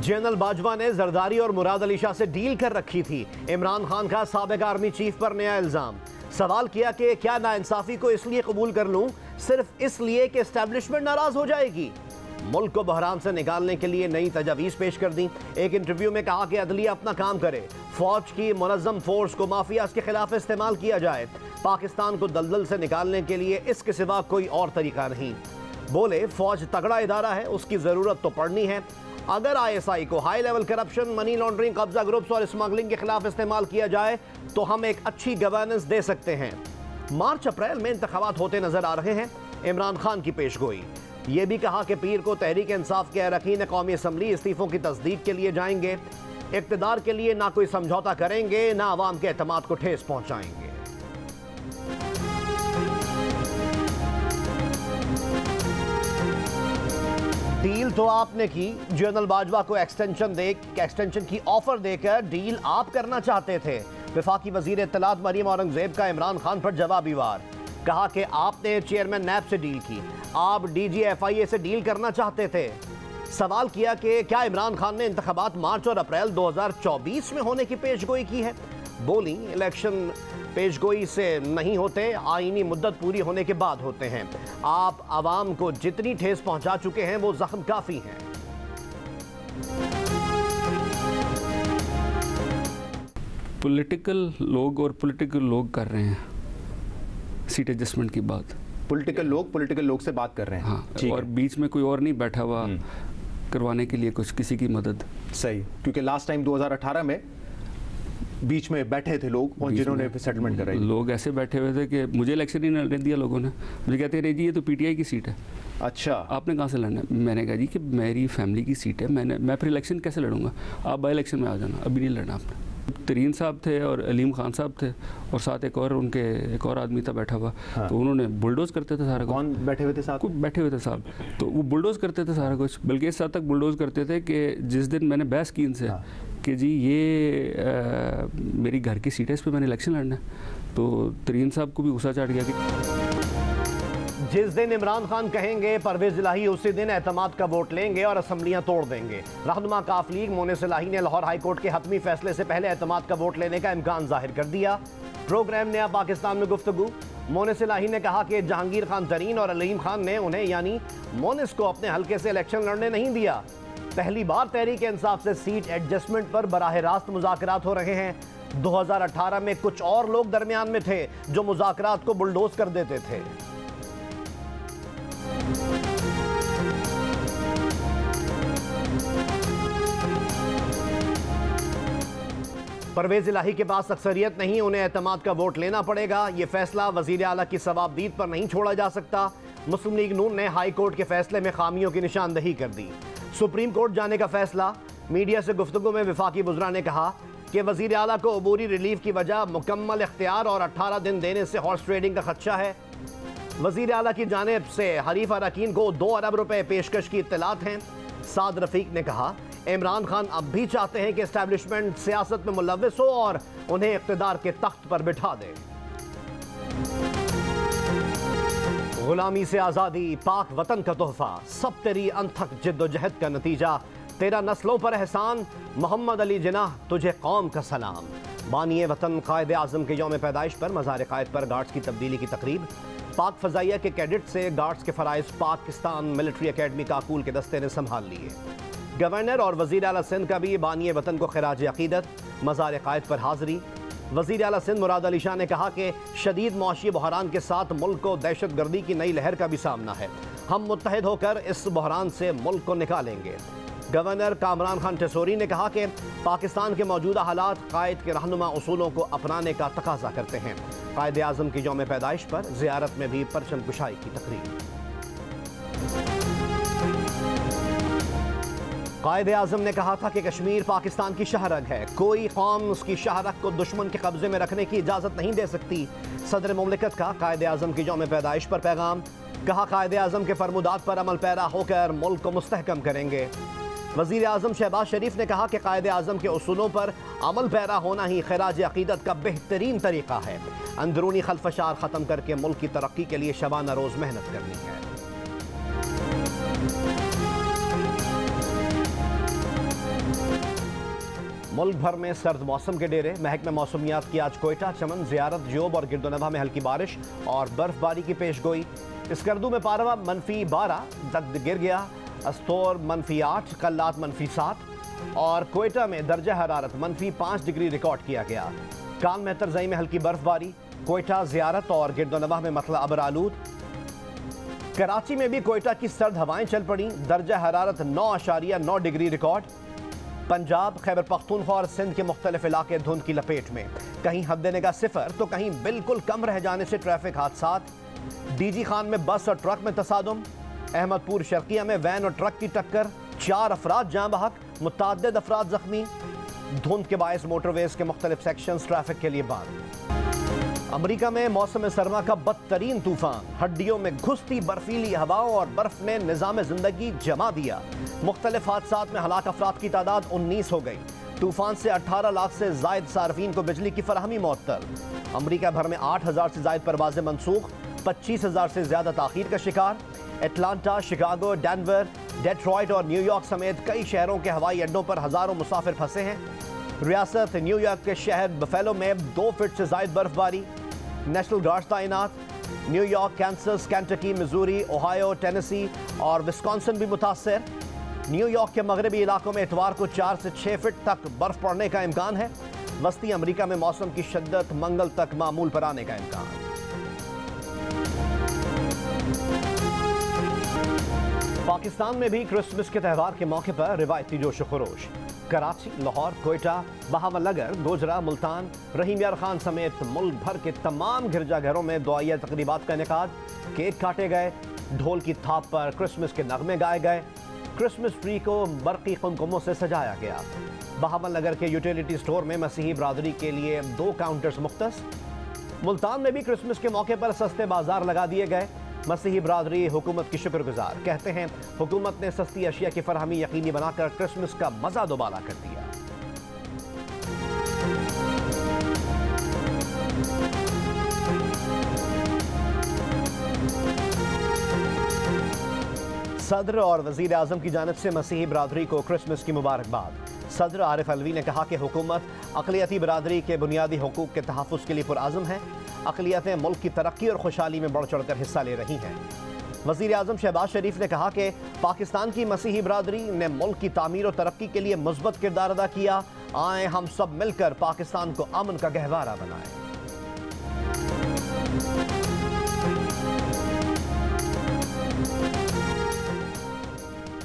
General Bajwa ने जरदारी और मुराद अली शाह से डील कर रखी थी। इमरान खान का साबिक आर्मी चीफ पर नया इल्जाम। सवाल किया कि क्या नाइंसाफी को इसलिए कबूल कर लूं, सिर्फ इसलिए कि एस्टेब्लिशमेंट नाराज हो जाएगी। मुल्क को बहरान से निकालने के लिए नई तजावीज़ पेश कर दी। एक इंटरव्यू में कहा कि अदलिया अपना काम करे, फौज की मुनज़्ज़म फोर्स को माफियाज के खिलाफ इस्तेमाल किया जाए। पाकिस्तान को दलदल से निकालने के लिए इसके सिवा कोई और तरीका नहीं। बोले फौज तगड़ा इदारा है, उसकी ज़रूरत तो पड़नी है। अगर ISI को high level corruption, money laundering, कब्जा ग्रुप्स और स्मगलिंग के खिलाफ इस्तेमाल किया जाए तो हम एक अच्छी गवर्नेंस दे सकते हैं। मार्च अप्रैल में इंतखाबात होते नजर आ रहे हैं। इमरान खान की पेशगोई। ये भी कहा कि पीर को तहरीक इंसाफ के अरकान कौमी असम्बली इस्तीफों की तस्दीक के लिए जाएंगे। इक़्तिदार के लिए ना कोई समझौता करेंगे, ना अवाम के एतमाद को ठेस पहुंचाएंगे। डील तो आपने की, जनरल बाजवा को एक्सटेंशन की ऑफर देकर डील आप करना चाहते थे। वफाकी वजीर इत्तलात मरीम औरंगजेब का इमरान खान पर जवाबी वार। कहा कि आपने चेयरमैन नैब से डील की, आप DG FIA से डील करना चाहते थे। सवाल किया कि क्या इमरान खान ने इंतखाबात मार्च और अप्रैल 2024 में होने की पेशगोई की है। बोली इलेक्शन पेशगोई से नहीं होते, आईनी मुद्दत पूरी होने के बाद होते हैं। आप आवाम को जितनी ठेस पहुंचा चुके हैं वो जख्म काफी हैं। पॉलिटिकल लोग कर रहे हैं सीट एडजस्टमेंट की बात। पॉलिटिकल लोग से बात कर रहे हैं। हाँ, और बीच में कोई और नहीं बैठा हुआ करवाने के लिए कुछ किसी की मदद। सही, क्योंकि लास्ट टाइम 2018 में बीच में बैठे थे लोग और जिन्होंने सेटलमेंट कराई। लोग ऐसे बैठे हुए थे कि मुझे इलेक्शन ही नहीं दिया लोगों ने। मुझे कहते रहे जी ये तो PTI की सीट है। अच्छा, आपने कहाँ से लड़ना है? मैंने कहा जी कि मेरी फैमिली की सीट है, मैं फिर इलेक्शन कैसे लड़ूंगा? आप बाई इलेक्शन में आ जाना, अभी नहीं लड़ना आपने। तरीन साहब थे और अलीम खान साहब थे और साथ एक और आदमी था बैठा हुआ। हाँ। तो उन्होंने बुलडोज करते थे सारा कुछ। कौन बैठे हुए थे साथ? बैठे हुए थे साहब, तो वो बुलडोज करते थे सारा कुछ। बल्कि इस हद तक बुलडोज करते थे कि जिस दिन मैंने बहस की इनसे कि जी ये मेरी घर की सीट है, इस पर मैंने इलेक्शन लड़ना है, तो तरीन साहब को भी गुस्सा चढ़ गया कि जिस दिन इमरान खान कहेंगे परवेज इलाही, उसी दिन एतमाद का वोट लेंगे और असम्बलियां तोड़ देंगे। रहनुमा काफ लीग मोनिस इलाही ने लाहौर हाई कोर्ट के हतमी फैसले से पहले एतमाद का वोट लेने का इम्कान जाहिर कर दिया। प्रोग्राम नया पाकिस्तान में गुफ्तगू। मोनिस इलाही ने कहा कि जहांगीर खान तरीन और अलीम खान ने उन्हें यानी मोनिस को अपने हल्के से इलेक्शन लड़ने नहीं दिया। पहली बार तहरीक इंसाफ से सीट एडजस्टमेंट पर बराह रास्त मुज़ाकरात हो रहे हैं। 2018 में कुछ और लोग दरमियान में थे जो मुज़ाकरात को बुलडोज कर देते थे। परवेज इलाही के पास अक्सरियत नहीं, उन्हें एतमाद का वोट लेना पड़ेगा। ये फैसला वजीर आला की सवाबदीद पर नहीं छोड़ा जा सकता। मुस्लिम लीग नून ने हाई कोर्ट के फैसले में खामियों की निशानदही कर दी। सुप्रीम कोर्ट जाने का फैसला। मीडिया से गुफ्तगू में वफाकी वज़रा ने कहा कि वजीर आला को अबूरी रिलीफ की वजह मुकम्मल इख्तियार और 18 दिन देने से हॉर्स ट्रेडिंग का खदशा है। वजीर आला की जानिब से हरीफ अरकान को 2 अरब रुपए पेशकश की इत्तलात हैं। साद रफीक ने कहा इमरान खान अब भी चाहते हैं कि एस्टैब्लिशमेंट सियासत में मुलव्विस हो और उन्हें इक़्तिदार के तख्त पर बिठा दे। गुलामी से आज़ादी पाक वतन का तोहफा, सब तेरी अनथक जिद्दोजहद का नतीजा, तेरा नस्लों पर एहसान, मोहम्मद अली जिनाह तुझे कौम का सलाम। बानिए वतन कायदे आज़म के यौम पैदाइश पर मज़ार कायद पर गार्ड्स की तब्दीली की तकरीब। पाक फ़ज़ाइया के कैडेट से गार्ड्स के फ़राइज़ पाकिस्तान मिलिट्री अकेडमी काकूल के दस्ते ने संभाल लिए। गवर्नर और वज़ीर आला सिंध का भी बानिए वतन को खिराज अक़ीदत, मज़ार कायद पर हाज़री। वज़ीर आला सिंध मुराद अली शाह ने कहा कि शदीद मुआशी बहरान के साथ मुल्क को दहशत गर्दी की नई लहर का भी सामना है। हम मुत्तहिद होकर इस बहरान से मुल्क को निकालेंगे। गवर्नर कामरान खान टेसोरी ने कहा कि पाकिस्तान के मौजूदा हालात कायद के रहनुमा उसूलों को अपनाने का तकाजा करते हैं। कायदे आज़म की यौम पैदाइश पर ज़ियारत में भी परचम कुशाई की तकरीब। कायदे आज़म ने कहा था कि कश्मीर पाकिस्तान की शाहरग है, कोई कौम उसकी शाहरग को दुश्मन के कब्जे में रखने की इजाज़त नहीं दे सकती। सदर मुमलिकत का कायदे आज़म की यौम पैदाइश पर पैगाम। कहा कायदे आज़म के फरमुदात पर अमल पैरा होकर मुल्क को मुस्तहकम करेंगे। वज़ीर आज़म शहबाज शरीफ ने कहा कि कायदे आज़म के उसूलों पर अमल पैरा होना ही खिराज अक़ीदत का बेहतरीन तरीक़ा है। अंदरूनी खलफशार ख़त्म करके मुल्क की तरक्की के लिए शबाना रोज़ मेहनत करनी है। मुल्क भर में सर्द मौसम के डेरे। महकमे मौसमियात की आज कोयटा, चमन, ज़ियारत, जोब और गिरदोनवा में हल्की बारिश और बर्फबारी की पेशगोई। स्कर्दू में पारवा -12 तक गिर गया। अस्तोर -8, कल्लात -7 और कोयटा में दर्जा हरारत -5 डिग्री रिकॉर्ड किया गया। कान में तरजई में हल्की बर्फबारी। कोयटा, ज़ियारत और गिरदोनवा में मतला अबर आलूद। कराची में भी कोयटा की सर्द हवाएं चल पड़ी। दर्जा हरारत 9.9 डिग्री रिकॉर्ड। पंजाब, खैबर पख्तूनख्वा और सिंध के मुख्तलिफ इलाके धुंध की लपेट में। कहीं हद निगाह 0 तो कहीं बिल्कुल कम रह जाने से ट्रैफिक हादसात। डीजी खान में बस और ट्रक में तसादुम। अहमदपुर शर्किया में वैन और ट्रक की टक्कर, 4 अफराद जाँ बहक, मुतअद्दिद अफराद जख्मी। धुंध के बायस मोटरवेज के मुख्तलिफ सेक्शंस ट्रैफिक के लिए बंद। अमरीका में मौसम सरमा का बदतरीन तूफान। हड्डियों में घुसती बर्फीली हवाओं और बर्फ ने निज़ाम जिंदगी जमा दिया। मुख्तलिफ हादसात में हलाक अफराद की तादाद 19 हो गई। तूफान से 18 लाख से जायद सार्फिन को बिजली की फराहमी मुअत्तल। अमरीका भर में 8,000 से जायद परवाजें मनसूख, 25,000 से ज्यादा ताखीर का शिकार। एटलांटा, शिकागो, डेनवर, डेट्रॉइट और न्यूयॉर्क समेत कई शहरों के हवाई अड्डों पर हजारों मुसाफिर फंसे हैं। रियासत न्यूयॉर्क के शहर बफेलो में 2 फीट से जायद बर्फबारी। नेशनल गार्ड्स तैनात। New York, Kansas, Kentucky, Missouri, Ohio, Tennessee और विस्कॉन्सिन भी मुतासर। न्यूयॉर्क के मगरबी इलाकों में इतवार को 4 से 6 फीट तक बर्फ पड़ने का इम्कान है। वस्ती अमरीका में मौसम की शिद्दत मंगल तक मामूल पर आने का इम्कान। पाकिस्तान में भी क्रिसमस के त्यौहार के मौके पर रिवायती जोश खरोश। कराची, लाहौर, कोयटा, बहावलनगर, गोजरा, मुल्तान, रहीम यार खान समेत मुल्क भर के तमाम गिरजाघरों में दुआया तकरीबात का इनेकाद। केक काटे गए, ढोल की थाप पर क्रिसमस के नगमे गाए गए। क्रिसमस ट्री को बरकी कुमकुमों से सजाया गया। बहावलनगर के यूटिलिटी स्टोर में मसीही बरादरी के लिए 2 काउंटर्स मुख्तस। मुल्तान में भी क्रिसमस के मौके पर सस्ते बाजार लगा दिए गए। मसीही बरादरी हुकूमत की शुक्रगुजार, कहते हैं हुकूमत ने सस्ती अशिया की फरहमी यकीनी बनाकर क्रिसमस का मजा दोबारा कर दिया। सदर और वजीर आजम की जानिब से मसीही बरादरी को क्रिसमस की मुबारकबाद। सदर आरिफ अलवी ने कहा कि हुकूमत अक़लियती बरादरी के बुनियादी हुकूक के तहफ़्फ़ुज़ के लिए पुरआज़म है। अक़लियतें मुल्क की तरक्की और खुशहाली में बढ़ चढ़ कर हिस्सा ले रही हैं। वज़ीर आज़म शहबाज शरीफ ने कहा कि पाकिस्तान की मसीही बरादरी ने मुल्क की तामीर और तरक्की के लिए मुस्बत किरदार अदा किया। आए हम सब मिलकर पाकिस्तान को अमन का गहवारा बनाएं।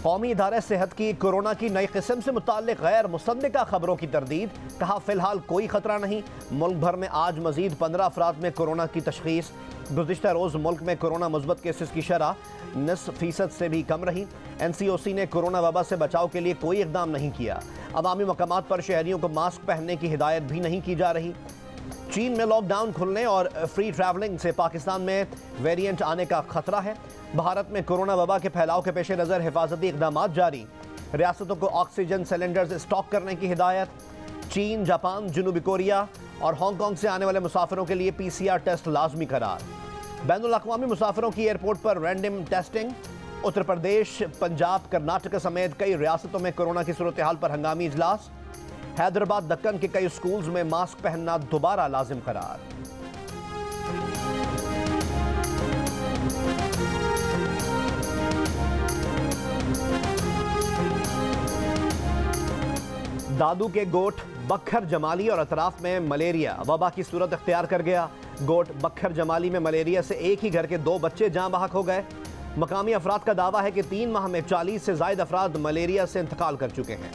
कौमी इदारे सेहत की कोरोना की नई किस्म से मुताल्लिक गैर मुसद्दिका खबरों की तरदीद। कहा फिलहाल कोई खतरा नहीं। मुल्क भर में आज मजीद 15 अफराद में कोरोना की तशखीस। गुज़िश्ता रोज़ मुल्क में कोरोना मुस्बत केसेस की शरह 9% से भी कम रही। NCOC ने कोरोना वबा से बचाव के लिए कोई इकदाम नहीं किया। अवामी मकामात पर शहरियों को मास्क पहनने की हिदायत भी नहीं की जा रही। चीन में लॉकडाउन खुलने और फ्री ट्रैवलिंग से पाकिस्तान में वेरिएंट आने का खतरा है। भारत में कोरोना वबा के फैलाव के पेश नज़र हिफाजती इकदाम जारी। रियासतों को ऑक्सीजन सिलेंडर्स स्टॉक करने की हिदायत। चीन, जापान, जनूबी कोरिया और हांगकांग से आने वाले मुसाफिरों के लिए PCR टेस्ट लाजमी करार। बैनुल अक़वामी मुसाफिरों की एयरपोर्ट पर रैंडम टेस्टिंग। उत्तर प्रदेश, पंजाब, कर्नाटक समेत कई रियासतों में कोरोना की सूरत हाल पर हंगामी इजलास। हैदराबाद, दक्कन के कई स्कूल्स में मास्क पहनना दोबारा लाजिम करार। दादू के गोट बखर जमाली और अतराफ में मलेरिया वबा की सूरत इख्तियार कर गया। गोट बखर जमाली में मलेरिया से एक ही घर के 2 बच्चे जाँ बहक हो गए। मकामी अफराद का दावा है कि 3 माह में 40 से जायद अफराद मलेरिया से इंतकाल कर चुके हैं।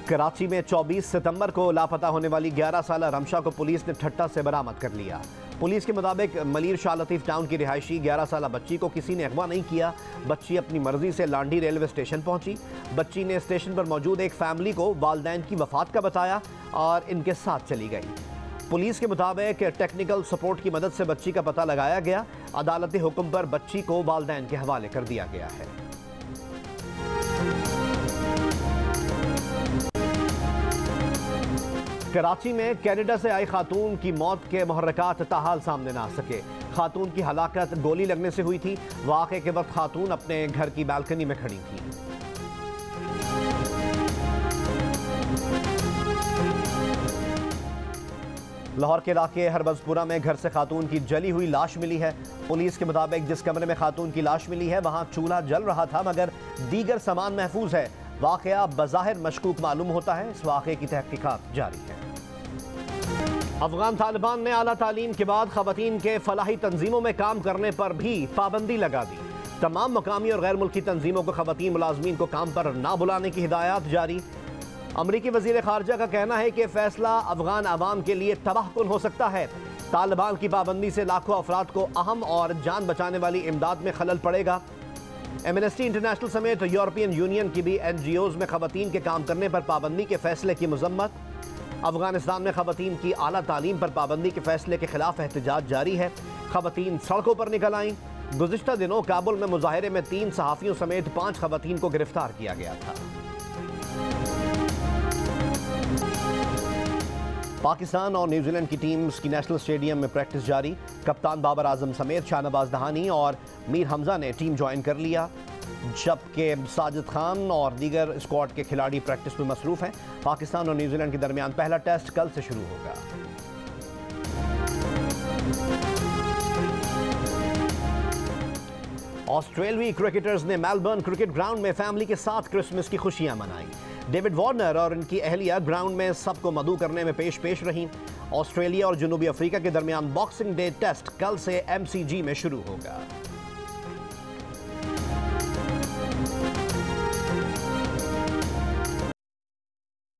कराची में 24 सितंबर को लापता होने वाली 11 साल रमशा को पुलिस ने ठट्टा से बरामद कर लिया। पुलिस के मुताबिक मलिर शाह लतीफ़ टाउन की रिहायशी 11 साल बच्ची को किसी ने अगवा नहीं किया। बच्ची अपनी मर्जी से लांडी रेलवे स्टेशन पहुंची। बच्ची ने स्टेशन पर मौजूद एक फैमिली को वालिदैन की वफात का बताया और इनके साथ चली गई। पुलिस के मुताबिक टेक्निकल सपोर्ट की मदद से बच्ची का पता लगाया गया। अदालती हुक्म पर बच्ची को वालिदैन के हवाले कर दिया गया है। कराची में कनाडा से आई खातून की मौत के मुहर्रकात ताहाल सामने ना आ सके। खातून की हलाकत गोली लगने से हुई थी। वाक़े के वक्त खातून अपने घर की बालकनी में खड़ी थी। लाहौर के इलाके हरबजपुरा में घर से खातून की जली हुई लाश मिली है। पुलिस के मुताबिक जिस कमरे में खातून की लाश मिली है वहां चूल्हा जल रहा था मगर दीगर सामान महफूज है। वाक़या बज़ाहिर मशकूक मालूम होता है। इस वाक़े की तहकीकात जारी है। अफगान तालिबान ने आला तालीम के बाद ख़वातीन के फलाही तंजीमों में काम करने पर भी पाबंदी लगा दी। तमाम मकामी और गैर मुल्की तंजीमों को ख़वातीन मुलाजमीन को काम पर ना बुलाने की हिदायत जारी। अमरीकी वज़ीर ख़ारजा का कहना है कि फ़ैसला अफगान आवाम के लिए तबाहकुन हो सकता है। तालिबान की पाबंदी से लाखों अफराद को अहम और जान बचाने वाली इमदाद में खलल पड़ेगा। एमनेस्टी इंटरनेशनल समेत यूरोपियन यूनियन की भी NGOs में ख़वातीन के काम करने पर पाबंदी के फैसले की मजम्मत। अफगानिस्तान में ख़वातीन की आला तालीम पर पाबंदी के फैसले के खिलाफ एहतजाज जारी है। ख़वातीन सड़कों पर निकल आईं। गुज़िश्ता दिनों काबुल में मुजाहरे में 3 सहाफ़ियों समेत 5 ख़वातीन को गिरफ्तार किया गया था। पाकिस्तान और न्यूजीलैंड की टीम्स की नेशनल स्टेडियम में प्रैक्टिस जारी। कप्तान बाबर आजम समेत शाहनवाज दहानी और मीर हमजा ने टीम ज्वाइन कर लिया, जबकि साजिद खान और दीगर स्क्वाड के खिलाड़ी प्रैक्टिस में मसरूफ हैं। पाकिस्तान और न्यूजीलैंड के दरमियान पहला टेस्ट कल से शुरू होगा। ऑस्ट्रेलियाई क्रिकेटर्स ने मेलबर्न क्रिकेट ग्राउंड में फैमिली के साथ क्रिसमस की खुशियां मनाई। डेविड वार्नर और उनकी अहलिया ग्राउंड में सबको मदऊ करने में पेश रहीं। ऑस्ट्रेलिया और जनूबी अफ्रीका के दरमियान बॉक्सिंग डे टेस्ट कल से MCG में शुरू होगा।